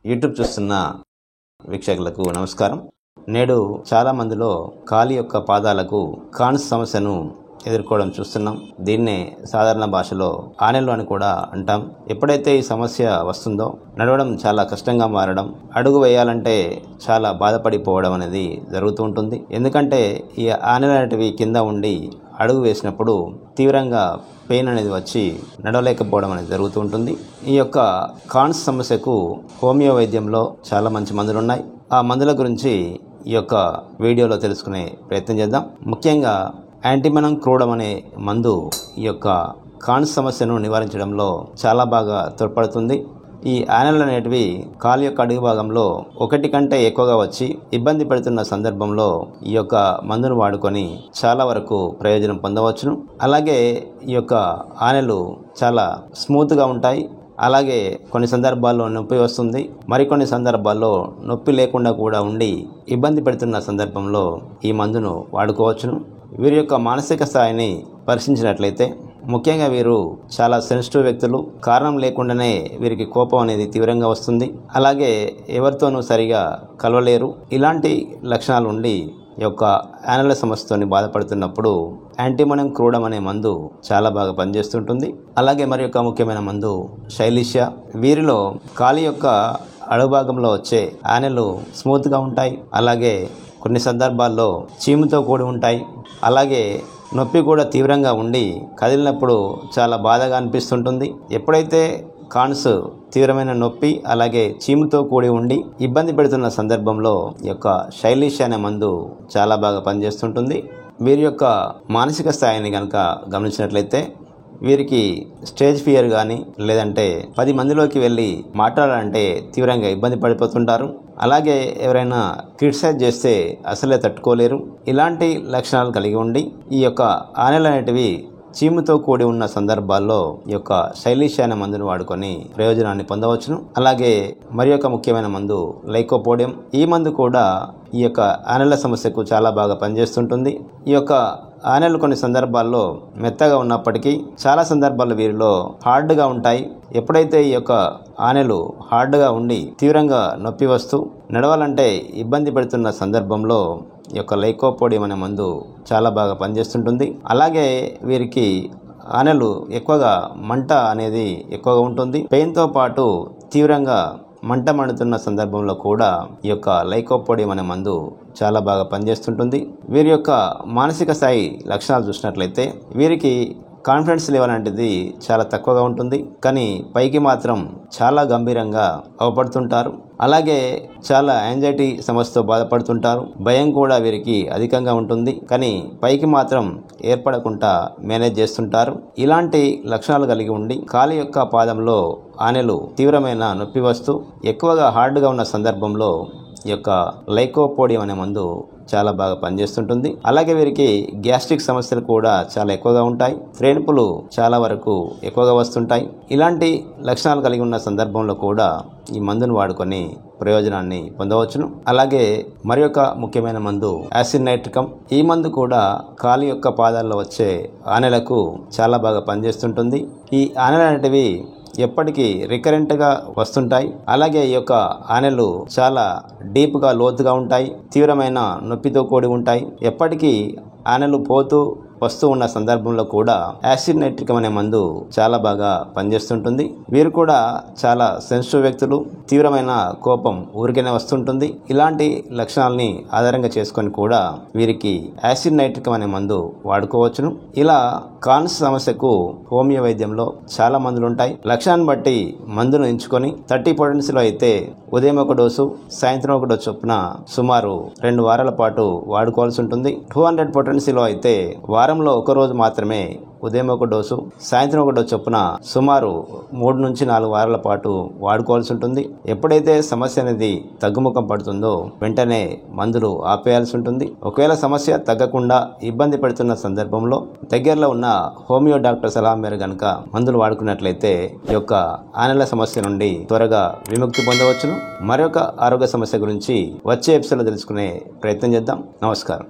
YouTube చూస్తున్న వీక్షకులకు నమస్కారం. నేడు చాలా మందిలో కాలి యొక్క పాదాలకు కాన్స్ సమస్యను ఎదుర్కోవడం చూస్తున్నాం. దీన్నే సాధారణ భాషలో ఆనెలు అని కూడా అంటాం. ఎప్పుడైతే ఈ సమస్య వస్తుందో నడవడం చాలా కష్టంగా మారడం, అడుగు వేయాలంటే చాలా బాధపడిపోవడం అనేది జరుగుతూ ఉంటుంది. ఎందుకంటే ఈ ఆనెలు అనేటివి కింద ఉండి అడుగు వేసినప్పుడు తీవ్రంగా పెయిన్ అనేది వచ్చి నడవలేకపోవడం అనేది జరుగుతూ ఉంటుంది. ఈ యొక్క కాన్స్ సమస్యకు హోమియో వైద్యంలో చాలా మంచి మందులు ఉన్నాయి. ఆ మందుల గురించి ఈ యొక్క వీడియోలో తెలుసుకునే ప్రయత్నం చేద్దాం. ముఖ్యంగా యాంటీమనం క్రూడం అనే మందు ఈ యొక్క కాన్స్ సమస్యను నివారించడంలో చాలా బాగా తోడ్పడుతుంది. ఈ ఆనెల్ అనేటివి కాలు యొక్క అడుగు భాగంలో ఒకటి కంటే ఎక్కువగా వచ్చి ఇబ్బంది పెడుతున్న సందర్భంలో ఈ యొక్క మందును వాడుకొని చాలా వరకు ప్రయోజనం పొందవచ్చును. అలాగే ఈ యొక్క ఆనెలు చాలా స్మూత్గా ఉంటాయి. అలాగే కొన్ని సందర్భాల్లో నొప్పి వస్తుంది, మరికొన్ని సందర్భాల్లో నొప్పి లేకుండా కూడా ఉండి ఇబ్బంది పెడుతున్న సందర్భంలో ఈ మందును వాడుకోవచ్చును. వీరి యొక్క మానసిక స్థాయిని పరిశీలించినట్లయితే ముఖ్యంగా వీరు చాలా సెన్సిటివ్ వ్యక్తులు. కారణం లేకుండానే వీరికి కోపం అనేది తీవ్రంగా వస్తుంది. అలాగే ఎవరితోనూ సరిగా కలవలేరు. ఇలాంటి లక్షణాలు ఉండి ఈ యొక్క ఆనెల సమస్యతోని బాధపడుతున్నప్పుడు యాంటీమనం క్రూడం అనే మందు చాలా బాగా పనిచేస్తుంటుంది. అలాగే మరి యొక్క ముఖ్యమైన మందు శైలిష్య. వీరిలో కాలి యొక్క అడుగుభాగంలో వచ్చే ఆనెలు స్మూత్గా ఉంటాయి. అలాగే కొన్ని సందర్భాల్లో చీముతో కూడి ఉంటాయి. అలాగే నొప్పి కూడా తీవ్రంగా ఉండి కదిలినప్పుడు చాలా బాధగా అనిపిస్తుంటుంది. ఎప్పుడైతే కాన్స్ తీవ్రమైన నొప్పి అలాగే చీముతో కూడి ఉండి ఇబ్బంది పెడుతున్న సందర్భంలో ఈ యొక్క శైలిష్య అనే మందు చాలా బాగా పనిచేస్తుంటుంది. వీరి యొక్క మానసిక స్థాయిని కనుక గమనించినట్లయితే వీరికి స్టేజ్ ఫియర్ కానీ లేదంటే 10 మందిలోకి వెళ్ళి మాట్లాడాలంటే తీవ్రంగా ఇబ్బంది పడిపోతుంటారు. అలాగే ఎవరైనా క్రిటిసైజ్ చేస్తే అసలే తట్టుకోలేరు. ఇలాంటి లక్షణాలు కలిగి ఉండి ఈ యొక్క ఆనెలు అనేటివి చీముతో కూడి ఉన్న సందర్భాల్లో ఈ యొక్క శైలిష్య అనే మందును వాడుకొని ప్రయోజనాన్ని పొందవచ్చును. అలాగే మరి యొక్క ముఖ్యమైన మందు లైకోపోడియం. ఈ మందు కూడా ఈ యొక్క ఆనెల సమస్యకు చాలా బాగా పనిచేస్తుంటుంది. ఈ యొక్క ఆనెలు కొన్ని సందర్భాల్లో మెత్తగా ఉన్నప్పటికీ చాలా సందర్భాల్లో వీరిలో హార్డ్గా ఉంటాయి. ఎప్పుడైతే ఈ యొక్క ఆనెలు హార్డ్గా ఉండి తీవ్రంగా నొప్పి వస్తూ నడవాలంటే ఇబ్బంది పెడుతున్న సందర్భంలో ఈ యొక్క లైకోపోడియం అనే మందు చాలా బాగా పనిచేస్తుంటుంది. అలాగే వీరికి ఆనెలు ఎక్కువగా మంట అనేది ఎక్కువగా ఉంటుంది. పెయిన్తో పాటు తీవ్రంగా మంట మండుతున్న సందర్భంలో కూడా ఈ యొక్క లైకోపోడియం అనే మందు చాలా బాగా పనిచేస్తుంటుంది. వీరి యొక్క మానసిక స్థాయి లక్షణాలు చూసినట్లయితే వీరికి కాన్ఫిడెన్స్ లెవెల్ అనేది చాలా తక్కువగా ఉంటుంది. కానీ పైకి మాత్రం చాలా గంభీరంగా అవపడుతుంటారు. అలాగే చాలా యాంగ్జైటీ సమస్యతో బాధపడుతుంటారు. భయం కూడా వీరికి అధికంగా ఉంటుంది. కానీ పైకి మాత్రం ఏర్పడకుండా మేనేజ్ చేస్తుంటారు. ఇలాంటి లక్షణాలు కలిగి ఉండి కాలి యొక్క పాదంలో ఆనెలు తీవ్రమైన నొప్పి వస్తూ ఎక్కువగా హార్డ్గా ఉన్న సందర్భంలో ఈ యొక్క లైకోపోడియం అనే మందు చాలా బాగా పనిచేస్తుంటుంది. అలాగే వీరికి గ్యాస్ట్రిక్ సమస్యలు కూడా చాలా ఎక్కువగా ఉంటాయి. త్రేణుపులు చాలా వరకు ఎక్కువగా వస్తుంటాయి. ఇలాంటి లక్షణాలు కలిగి ఉన్న సందర్భంలో కూడా ఈ మందును వాడుకొని ప్రయోజనాన్ని పొందవచ్చును. అలాగే మరి ఒక ముఖ్యమైన మందు యాసిడ్ నైట్రికం. ఈ మందు కూడా కాలి యొక్క పాదాల్లో వచ్చే ఆనెలకు చాలా బాగా పనిచేస్తుంటుంది. ఈ ఆనెలు అనేటివి ఎప్పటికీ రికరెంట్గా వస్తుంటాయి. అలాగే ఈ యొక్క ఆనెలు చాలా డీప్గా లోతుగా ఉంటాయి. తీవ్రమైన నొప్పితో కూడి ఉంటాయి. ఎప్పటికీ ఆనెలు పోతూ వస్తూ ఉన్న సందర్భంలో కూడా యాసిడ్ నైట్రికం అనే మందు చాలా బాగా పనిచేస్తుంటుంది. వీరు కూడా చాలా సెన్సిటివ్ వ్యక్తులు. తీవ్రమైన కోపం ఊరికనే వస్తుంటుంది. ఇలాంటి లక్షణాలని ఆధారంగా చేసుకొని కూడా వీరికి యాసిడ్ నైట్రికం అనే మందు వాడుకోవచ్చును. ఇలా కాన్స్ సమస్యకు హోమియో వైద్యంలో చాలా మందులు ఉంటాయి. లక్షణాన్ని బట్టి మందును ఎంచుకొని 30 పొటెన్సీలో అయితే ఉదయం ఒక డోసు సాయంత్రం ఒక డోసు చొప్పున సుమారు 2 వారాల పాటు వాడుకోవాల్సి ఉంటుంది. 200 పొటెన్సీలో అయితే వారంలో ఒక రోజు మాత్రమే ఉదయం ఒక డోసు సాయంత్రం ఒక డోసు చొప్పున సుమారు 3 నుంచి 4 వారాల పాటు వాడుకోవాల్సి ఉంటుంది. ఎప్పుడైతే సమస్య అనేది తగ్గుముఖం పడుతుందో వెంటనే మందులు ఆపేయాల్సి ఉంటుంది. ఒకవేళ సమస్య తగ్గకుండా ఇబ్బంది పెడుతున్న సందర్భంలో దగ్గరలో ఉన్న హోమియో డాక్టర్ సలహా మేర గనుక మందులు వాడుకున్నట్లయితే ఈ యొక్క ఆనెల సమస్య నుండి త్వరగా విముక్తి పొందవచ్చును. మరొక ఆరోగ్య సమస్య గురించి వచ్చే ఎపిసోడ్లో తెలుసుకునే ప్రయత్నం చేద్దాం. నమస్కారం.